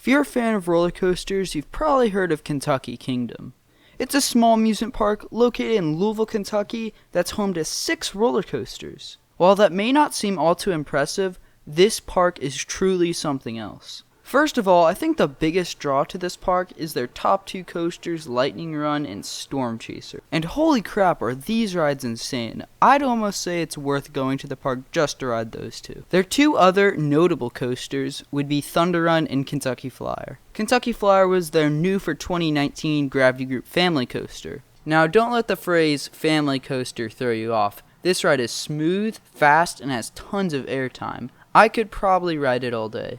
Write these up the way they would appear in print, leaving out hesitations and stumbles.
If you're a fan of roller coasters, you've probably heard of Kentucky Kingdom. It's a small amusement park located in Louisville, Kentucky that's home to 6 roller coasters. While that may not seem all too impressive, this park is truly something else. First of all, I think the biggest draw to this park is their top 2 coasters, Lightning Run and Storm Chaser. And holy crap, are these rides insane. I'd almost say it's worth going to the park just to ride those 2. Their 2 other notable coasters would be Thunder Run and Kentucky Flyer. Kentucky Flyer was their new for 2019 Gravity Group Family Coaster. Now don't let the phrase family coaster throw you off. This ride is smooth, fast, and has tons of airtime. I could probably ride it all day.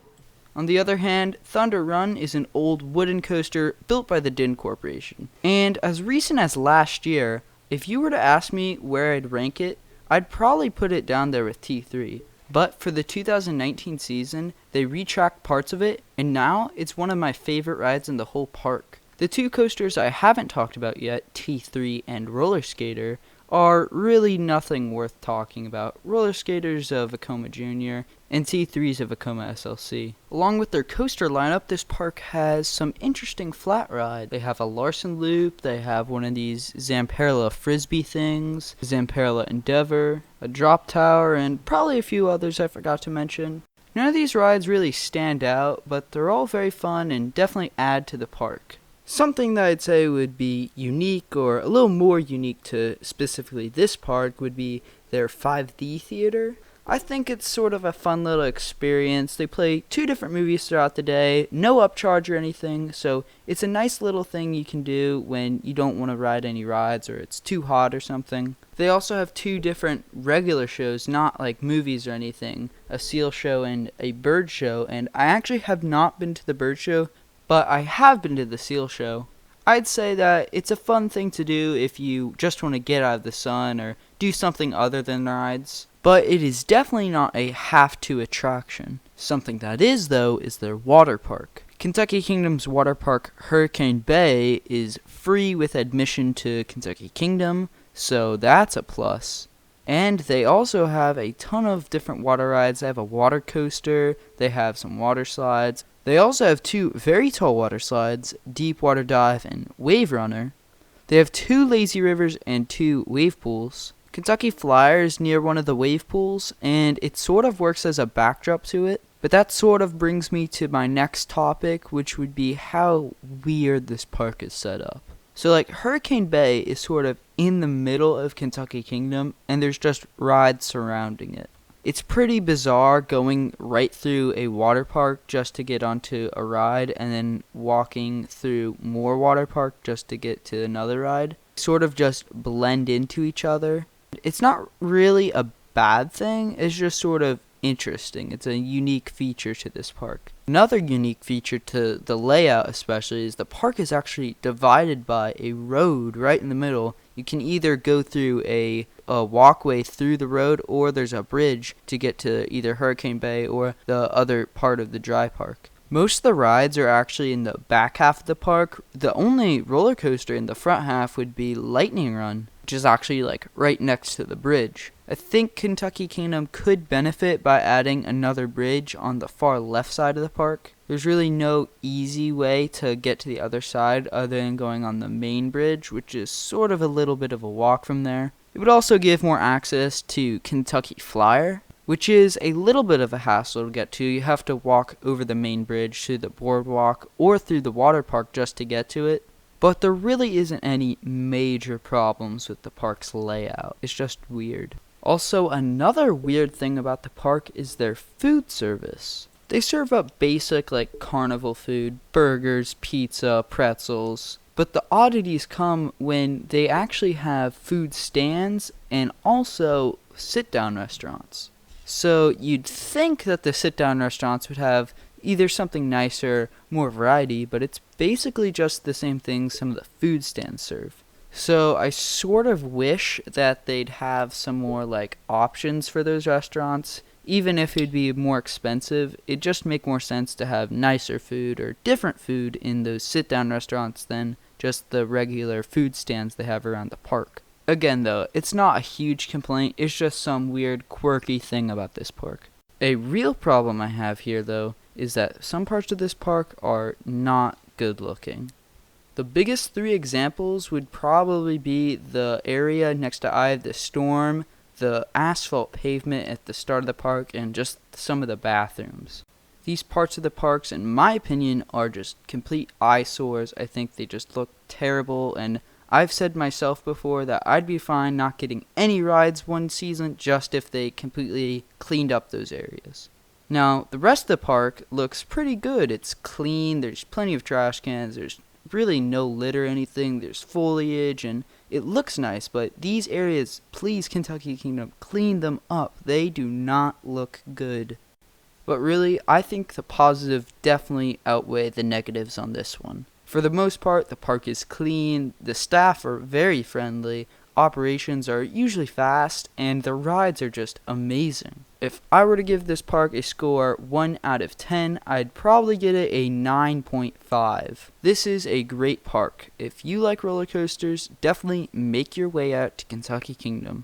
On the other hand, Thunder Run is an old wooden coaster built by the Din Corporation. And as recent as last year, if you were to ask me where I'd rank it, I'd probably put it down there with T3. But for the 2019 season, they retracked parts of it, and now it's one of my favorite rides in the whole park. The 2 coasters I haven't talked about yet, T3 and Roller Skater, are really nothing worth talking about. Roller Skater's of Vekoma Jr. and T3's of Vekoma SLC. Along with their coaster lineup, this park has some interesting flat rides. They have a Larson Loop, they have one of these Zamperla Frisbee things, Zamperla Endeavor, a Drop Tower, and probably a few others I forgot to mention. None of these rides really stand out, but they're all very fun and definitely add to the park. Something that I'd say would be unique, or a little more unique to specifically this park, would be their 5D theater. I think it's sort of a fun little experience. They play 2 different movies throughout the day, no upcharge or anything, so it's a nice little thing you can do when you don't want to ride any rides or it's too hot or something. They also have 2 different regular shows, not like movies or anything, a seal show and a bird show, and I actually have not been to the bird show, but I have been to the seal show. I'd say that it's a fun thing to do if you just want to get out of the sun or do something other than rides. But it is definitely not a have-to attraction. Something that is, though, is their water park. Kentucky Kingdom's water park, Hurricane Bay, is free with admission to Kentucky Kingdom, so that's a plus. And they also have a ton of different water rides. They have a water coaster, they have some water slides. They also have 2 very tall water slides, Deep Water Dive and Wave Runner. They have 2 lazy rivers and 2 wave pools. Kentucky Flyer is near one of the wave pools, and it sort of works as a backdrop to it. But that sort of brings me to my next topic, which would be how weird this park is set up. So like Hurricane Bay is sort of in the middle of Kentucky Kingdom, and there's just rides surrounding it. It's pretty bizarre going right through a water park just to get onto a ride, and then walking through more water park just to get to another ride. Sort of just blend into each other. It's not really a bad thing, it's just sort of interesting. It's a unique feature to this park. Another unique feature to the layout especially is the park is actually divided by a road right in the middle. You can either go through a walkway through the road, or there's a bridge to get to either Hurricane Bay or the other part of the dry park. Most of the rides are actually in the back half of the park. The only roller coaster in the front half would be Lightning Run, which is actually like right next to the bridge. I think Kentucky Kingdom could benefit by adding another bridge on the far left side of the park. There's really no easy way to get to the other side other than going on the main bridge, which is sort of a little bit of a walk from there. It would also give more access to Kentucky Flyer, which is a little bit of a hassle to get to. You have to walk over the main bridge to the boardwalk or through the water park just to get to it. But there really isn't any major problems with the park's layout. It's just weird. Also, another weird thing about the park is their food service. They serve up basic like carnival food, burgers, pizza, pretzels. But the oddities come when they actually have food stands and also sit-down restaurants. So you'd think that the sit-down restaurants would have either something nicer, more variety, but it's basically just the same thing some of the food stands serve. So I sort of wish that they'd have some more like options for those restaurants. Even if it'd be more expensive, it'd just make more sense to have nicer food or different food in those sit-down restaurants than just the regular food stands they have around the park. Again though, it's not a huge complaint, it's just some weird quirky thing about this park. A real problem I have here though is that some parts of this park are not good looking. The biggest three examples would probably be the area next to Eye of the Storm, the asphalt pavement at the start of the park, and just some of the bathrooms. These parts of the parks, in my opinion, are just complete eyesores. I think they just look terrible, and I've said myself before that I'd be fine not getting any rides one season just if they completely cleaned up those areas. Now, the rest of the park looks pretty good. It's clean, there's plenty of trash cans, there's really no litter or anything, there's foliage, and it looks nice, but these areas, please Kentucky Kingdom, clean them up. They do not look good. But really, I think the positive definitely outweigh the negatives on this one. For the most part, the park is clean, the staff are very friendly, operations are usually fast, and the rides are just amazing. If I were to give this park a score 1 out of 10, I'd probably get it a 9.5. This is a great park. If you like roller coasters, definitely make your way out to Kentucky Kingdom.